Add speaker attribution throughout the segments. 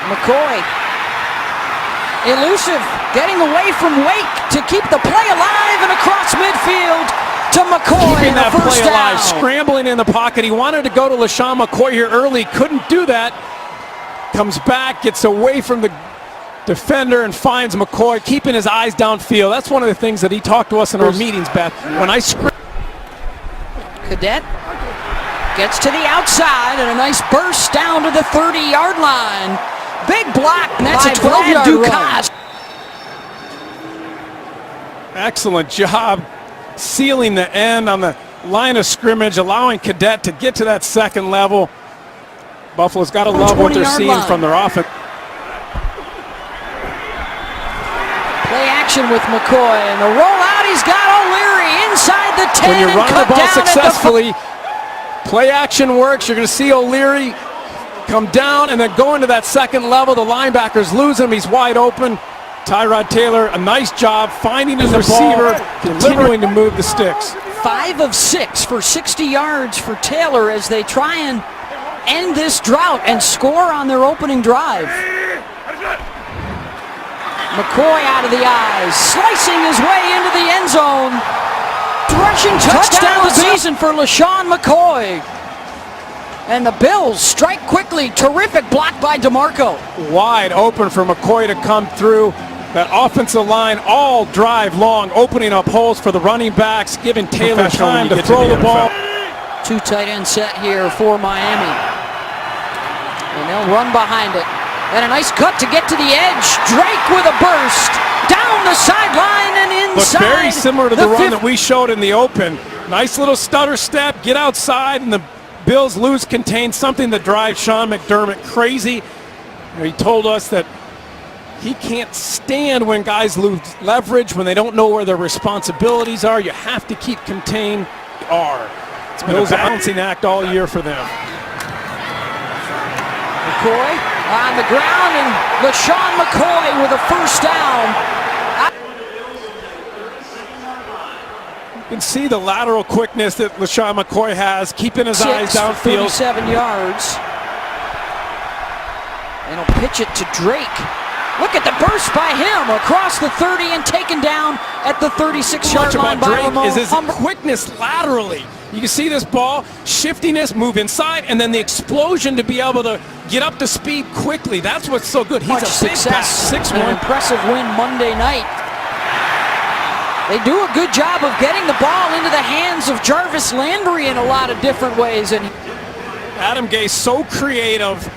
Speaker 1: McCoy, elusive, getting away from Wake to keep the play alive and across midfield to McCoy.
Speaker 2: Keeping that
Speaker 1: first
Speaker 2: play alive,
Speaker 1: down.
Speaker 2: scrambling in the pocket. He wanted to go to LaShawn McCoy here early, couldn't do that. Comes back, gets away from the defender and finds McCoy, keeping his eyes downfield. That's one of the things that he talked to us in our meetings, Beth. When I
Speaker 1: Cadet gets to the outside and a nice burst down to the 30-yard line. Big block, and that's a 12-yard run.
Speaker 2: Excellent job sealing the end on the line of scrimmage, allowing Cadet to get to that second level. Buffalo's got to love what they're seeing from their offense.
Speaker 1: Play action with McCoy, and the rollout, he's got O'Leary inside the 10.
Speaker 2: When you're running the ball successfully, play action works. You're going to see O'Leary come down and then go into that second level. The linebackers lose him. He's wide open. Tyrod Taylor, a nice job finding his receiver, continuing to move the sticks.
Speaker 1: 5 of 6 for 60 yards for Taylor as they try and end this drought and score on their opening drive. McCoy out of the eyes, slicing his way into the end zone. Rushing touchdown of the season for LaShawn McCoy. And the Bills strike quickly. Terrific block by DeMarco.
Speaker 2: Wide open for McCoy to come through. That offensive line all drive long, opening up holes for the running backs, giving Taylor time to throw the ball.
Speaker 1: 2 tight end set here for Miami. And they'll run behind it. And a nice cut to get to the edge. Drake with a burst. Down the sideline and inside.
Speaker 2: Look very similar to the run that we showed in the open. Nice little stutter step, get outside, and the Bills lose contain, something that drives Sean McDermott crazy. He told us that he can't stand when guys lose leverage, when they don't know where their responsibilities are. You have to keep contained. It's been a balancing act all year for them.
Speaker 1: McCoy on the ground, and LaShawn McCoy with a first down.
Speaker 2: You can see the lateral quickness that LaShawn McCoy has, keeping his eyes downfield.
Speaker 1: 37 yards. And he'll pitch it to Drake. Look at the burst by him across the 30 and taken down at the 36-yard line by
Speaker 2: Drake is his quickness laterally. You can see this ball, shiftiness, move inside, and then the explosion to be able to get up to speed quickly. That's what's so good. He's a big back, 6'1".
Speaker 1: An impressive win Monday night. They do a good job of getting the ball into the hands of Jarvis Landry in a lot of different ways. And
Speaker 2: Adam Gase so creative,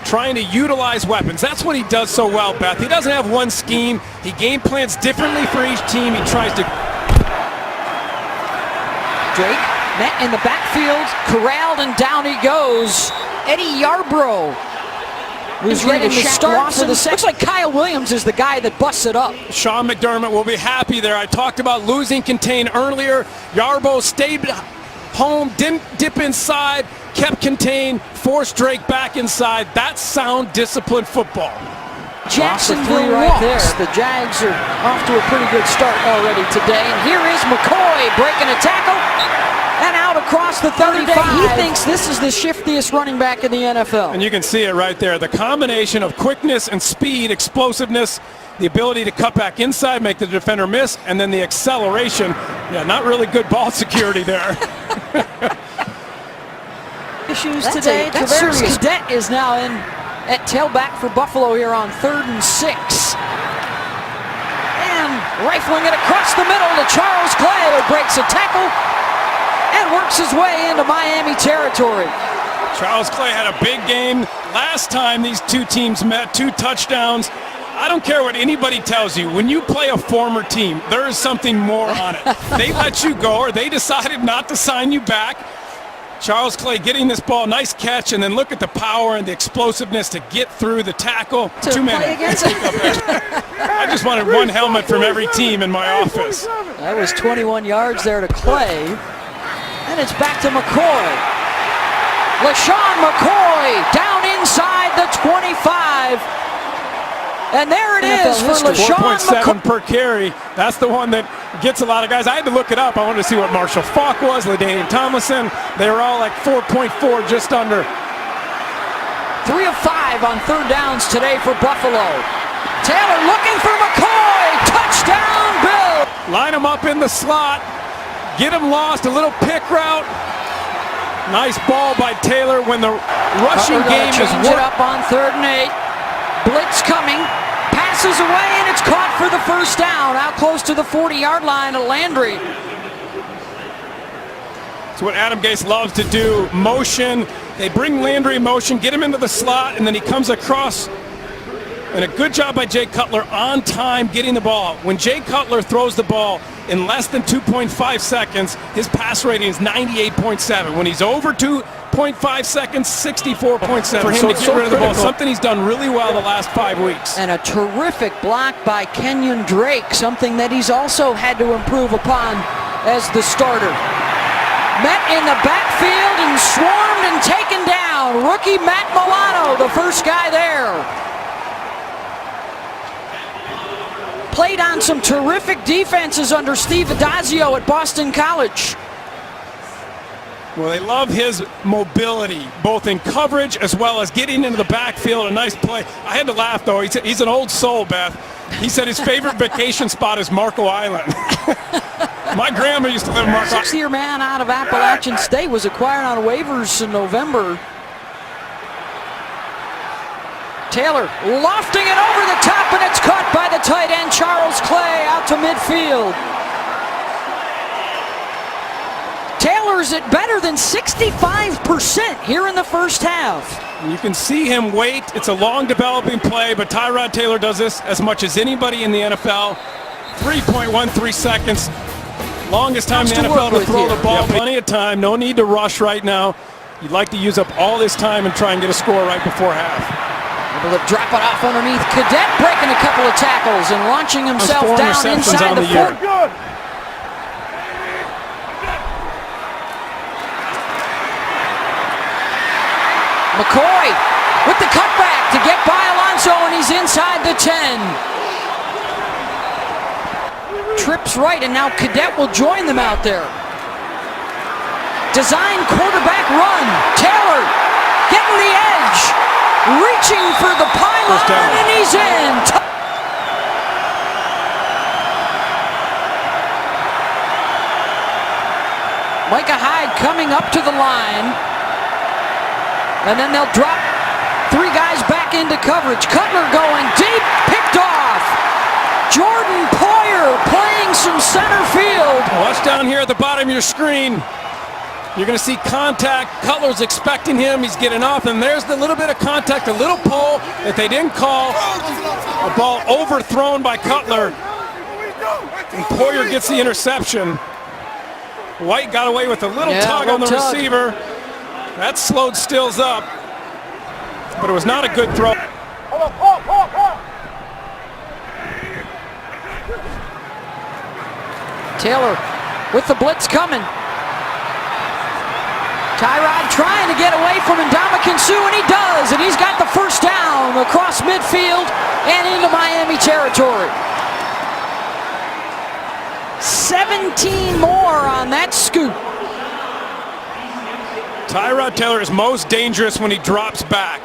Speaker 2: trying to utilize weapons. That's what he does so well, Beth. He doesn't have one scheme. He game plans differently for each team. He tries to...
Speaker 1: Drake met in the backfield, corralled, and down he goes. Eddie Yarbrough was ready to start for the second. Looks like Kyle Williams is the guy that busts it up.
Speaker 2: Sean McDermott will be happy there. I talked about losing contain earlier. Yarbrough stayed home, didn't dip inside, kept contained, forced Drake back inside. That's sound, disciplined football.
Speaker 1: Jacksonville right there. The Jags are off to a pretty good start already today. And here is McCoy breaking a tackle and out across the 35. He thinks this is the shiftiest running back in the NFL.
Speaker 2: And you can see it right there. The combination of quickness and speed, explosiveness, the ability to cut back inside, make the defender miss, and then the acceleration. Yeah, not really good ball security there.
Speaker 1: Issues today. Tavares Cadet is now in at tailback for Buffalo here on 3rd and 6. And rifling it across the middle to Charles Clay, who breaks a tackle and works his way into Miami territory.
Speaker 2: Charles Clay had a big game last time these two teams met, 2 touchdowns. I don't care what anybody tells you. When you play a former team, there is something more on it. They let you go, or they decided not to sign you back. Charles Clay getting this ball, nice catch, and then look at the power and the explosiveness to get through the tackle. 2 minutes. I just wanted one helmet from every team in my office.
Speaker 1: That was 21 yards there to Clay. And it's back to McCoy. LaShawn McCoy down inside the 25. And there it is for LaShawn McCoy.
Speaker 2: 4.7 per carry. That's the one that gets a lot of guys. I had to look it up. I wanted to see what Marshall Faulk was, LaDainian Tomlinson. They were all like 4.4, just under.
Speaker 1: 3 of 5 5 on third downs today for Buffalo. Taylor looking for McCoy. Touchdown, Bill.
Speaker 2: Line him up in the slot. Get him lost. A little pick route. Nice ball by Taylor when the rushing game is
Speaker 1: change it up on 3rd and 8. Blitz coming. Passes away, and it's caught for the first down. Out close to the 40-yard line of Landry.
Speaker 2: It's what Adam Gase loves to do. Motion. They bring Landry in motion, get him into the slot, and then he comes across. And a good job by Jay Cutler on time getting the ball. When Jay Cutler throws the ball in less than 2.5 seconds, his pass rating is 98.7. When he's over 2.5 seconds, 64.7. For him to get rid of the ball, something he's done really well the last 5 weeks.
Speaker 1: And a terrific block by Kenyon Drake, something that he's also had to improve upon as the starter. Met in the backfield and swarmed and taken down. Rookie Matt Milano, the first guy there. Played on some terrific defenses under Steve Adazio at Boston College.
Speaker 2: Well, they love his mobility, both in coverage as well as getting into the backfield. A nice play. I had to laugh, though. He's an old soul, Beth. He said his favorite vacation spot is Marco Island. My grandma used to live in Marco Island.
Speaker 1: 6-year man out of Appalachian State was acquired on waivers in November. Taylor lofting it over the top, and it's caught by the tight end Charles Clay out to midfield. Taylor's at better than 65% here in the first half.
Speaker 2: You can see him wait. It's a long developing play, but Tyrod Taylor does this as much as anybody in the NFL. 3.13 seconds. Longest time in the NFL to throw the ball. Plenty of time. No need to rush right now. You'd like to use up all this time and try and get a score right before half.
Speaker 1: Able to drop it off underneath. Cadet breaking a couple of tackles and launching himself down inside the 4. McCoy with the cutback to get by Alonso, and he's inside the 10. Trips right, and now Cadet will join them out there. Design quarterback run. Taylor getting the edge. Reaching for the pylon, and he's in. Micah Hyde coming up to the line. And then they'll drop 3 guys back into coverage. Cutler going deep, picked off. Jordan Poyer playing some center field.
Speaker 2: Watch down here at the bottom of your screen. You're going to see contact. Cutler's expecting him. He's getting off, and there's the little bit of contact, a little pull that they didn't call. A ball overthrown by Cutler. And Poyer gets the interception. White got away with a little tug on the receiver. That slowed Stills up, but it was not a good throw.
Speaker 1: Taylor with the blitz coming. Tyrod trying to get away from Ndamukong Suh, and he does, and he's got the first down across midfield and into Miami territory. 17 more on that scoop.
Speaker 2: Tyrod Taylor is most dangerous when he drops back.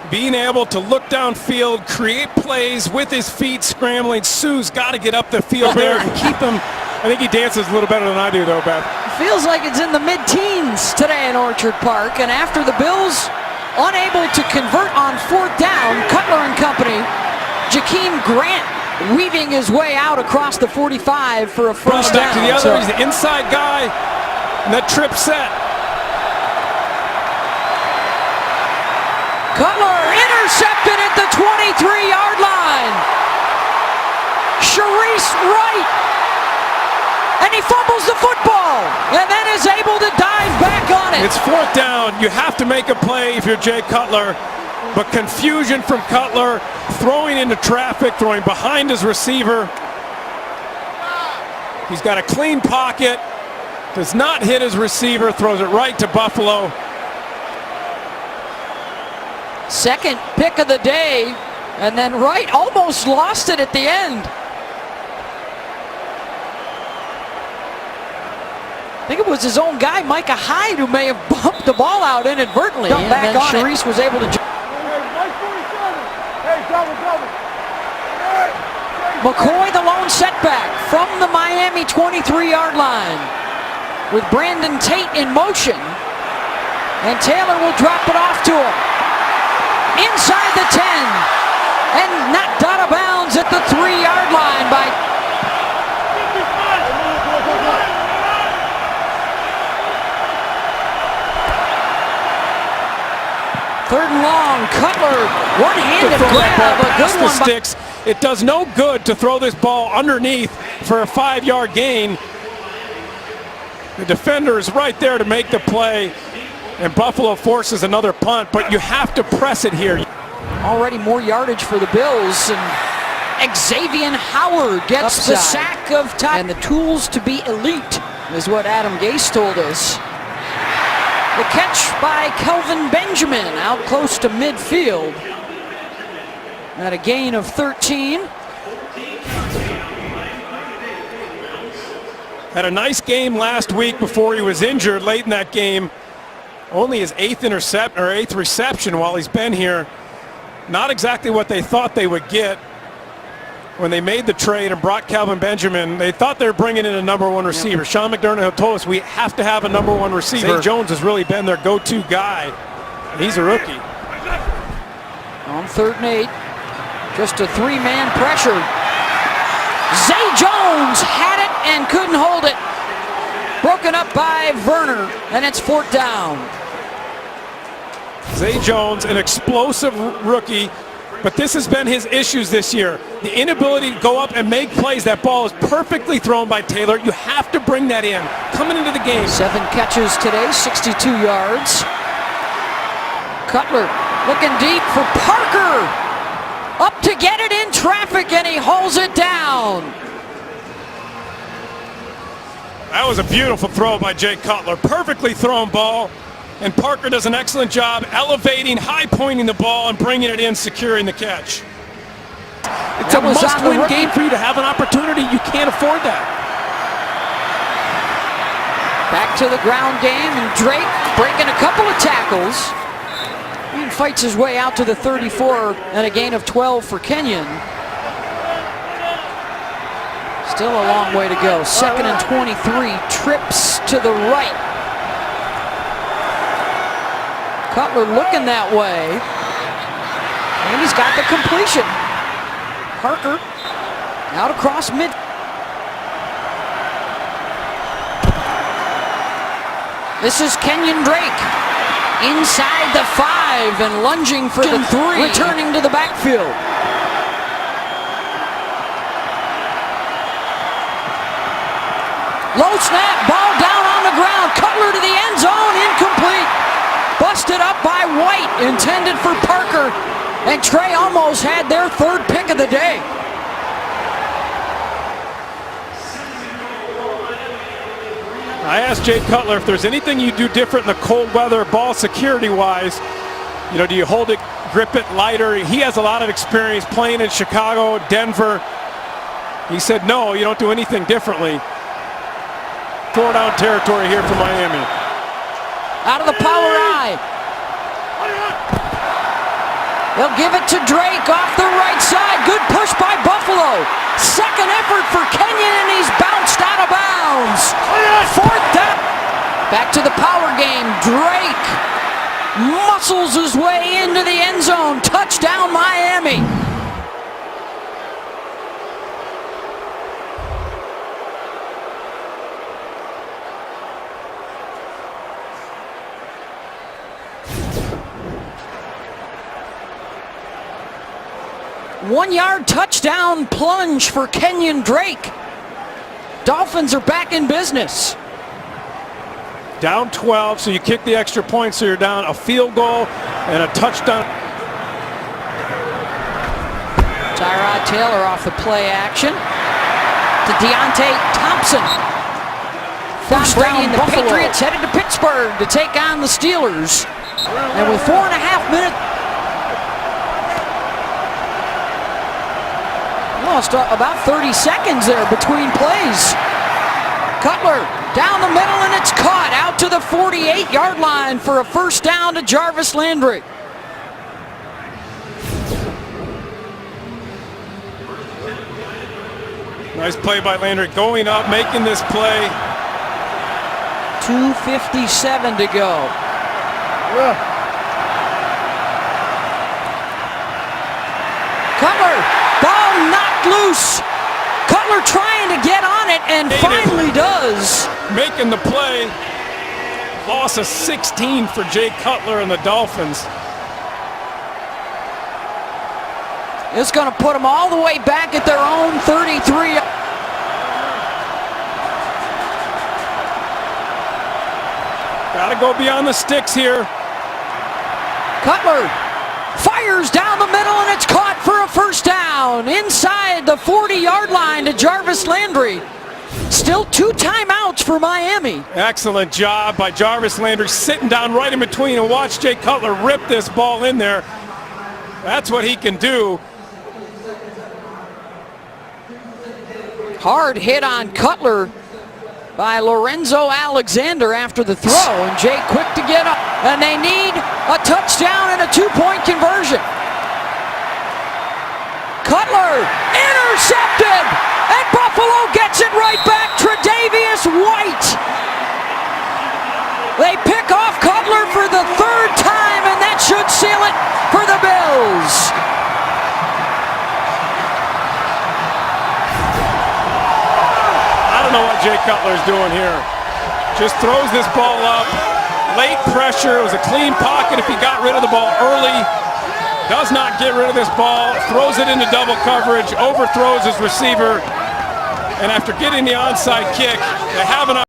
Speaker 2: Being able to look downfield, create plays with his feet scrambling. Suh's got to get up the field there and keep him. I think he dances a little better than I do, though, Beth.
Speaker 1: Feels like it's in the mid-teens today in Orchard Park, and after the Bills unable to convert on 4th down, Cutler and company, Jakeem Grant weaving his way out across the 45 for a first down.
Speaker 2: Back to the other, he's the inside guy, and that trip set.
Speaker 1: Cutler intercepted at the 23-yard line. Sharice Wright. And he fumbles the football. And then is able to dive back on it.
Speaker 2: It's 4th down. You have to make a play if you're Jay Cutler. But confusion from Cutler. Throwing into traffic. Throwing behind his receiver. He's got a clean pocket. Does not hit his receiver. Throws it right to Buffalo.
Speaker 1: Second pick of the day, and then Wright almost lost it at the end. I think it was his own guy, Micah Hyde, who may have bumped the ball out inadvertently. And then Sharice was able to. McCoy the lone setback from the Miami 23-yard line with Brandon Tate in motion. And Taylor will drop it off to him. Inside the 10. And knocked out of bounds at the 3-yard line by... Third and long, Cutler, one-handed grab, a good one.
Speaker 2: Sticks. It does no good to throw this ball underneath for a 5-yard gain. The defender is right there to make the play, and Buffalo forces another punt, but you have to press it here.
Speaker 1: Already more yardage for the Bills, and Xavier Howard gets the sack of time. And the tools to be elite is what Adam Gase told us. The catch by Kelvin Benjamin out close to midfield. At a gain of 13.
Speaker 2: Had a nice game last week before he was injured late in that game. Only his eighth reception while he's been here. Not exactly what they thought they would get when they made the trade and brought Kelvin Benjamin. They thought they were bringing in a number one receiver. Sean McDermott told us we have to have a number one receiver. Zay Jones has really been their go-to guy. He's a rookie.
Speaker 1: On 3rd and 8, just a 3-man pressure. Zay Jones had it and couldn't hold it. Broken up by Werner, and it's 4th down.
Speaker 2: Zay Jones, an explosive rookie, but this has been his issues this year. The inability to go up and make plays. That ball is perfectly thrown by Taylor. You have to bring that in. Coming into the game.
Speaker 1: 7 catches today, 62 yards. Cutler looking deep for Parker. Up to get it in traffic, and he holds it down.
Speaker 2: That was a beautiful throw by Jay Cutler. Perfectly thrown ball. And Parker does an excellent job elevating, high-pointing the ball and bringing it in, securing the catch. It's a must-win game for you to have an opportunity. You can't afford that.
Speaker 1: Back to the ground game, and Drake breaking a couple of tackles. He fights his way out to the 34 and a gain of 12 for Kenyon. Still a long way to go. 2nd and 23, trips to the right. Cutler looking that way, and he's got the completion. Parker out across mid. This is Kenyon Drake inside the 5 and lunging for the 3, returning to the backfield. Low snap, ball down on the ground. Cutler to the end zone, incomplete. Busted up by White, intended for Parker, and Trey almost had their 3rd pick of the day.
Speaker 2: I asked Jay Cutler if there's anything you do different in the cold weather ball security-wise. You know, do you hold it, grip it lighter? He has a lot of experience playing in Chicago, Denver. He said, no, you don't do anything differently. 4-down territory here for Miami.
Speaker 1: Out of the power I. They'll give it to Drake off the right side. Good push by Buffalo. 2nd effort for Kenyon, and he's bounced out of bounds. 4th down. Back to the power game. Drake muscles his way into the end zone. Touchdown, Miami. One-yard touchdown plunge for Kenyon Drake. Dolphins are back in business.
Speaker 2: Down 12, so you kick the extra point, so you're down a field goal and a touchdown.
Speaker 1: Tyrod Taylor off the play action to Deontay Thompson. First down, and the Patriots headed to Pittsburgh to take on the Steelers. And with 4.5 minutes, lost about 30 seconds there between plays. Cutler down the middle, and it's caught out to the 48-yard line for a 1st down to Jarvis Landry.
Speaker 2: Nice play by Landry, going up, making this play.
Speaker 1: 2:57 to go. Cutler, ball knocked loose. Cutler trying to get on it and finally does.
Speaker 2: Making the play. Loss of 16 for Jay Cutler and the Dolphins.
Speaker 1: It's going to put them all the way back at their own 33.
Speaker 2: Got to go beyond the sticks here.
Speaker 1: Cutler fires down the middle and it's caught for a first down inside the 40-yard line to Jarvis Landry. Still 2 timeouts for Miami.
Speaker 2: Excellent job by Jarvis Landry, sitting down right in between, and watch Jay Cutler rip this ball in there. That's what he can do.
Speaker 1: Hard hit on Cutler by Lorenzo Alexander after the throw, and Jay quick to get up. And they need a touchdown and a 2-point conversion. Cutler intercepted, and Buffalo gets it right back. Tre'Davious White. They pick off Cutler for the 3rd time, and that should seal it for the Bills.
Speaker 2: I don't know what Jay Cutler's doing here. Just throws this ball up. Late pressure. It was a clean pocket if he got rid of the ball early. Does not get rid of this ball. Throws it into double coverage. Overthrows his receiver. And after getting the onside kick, they have an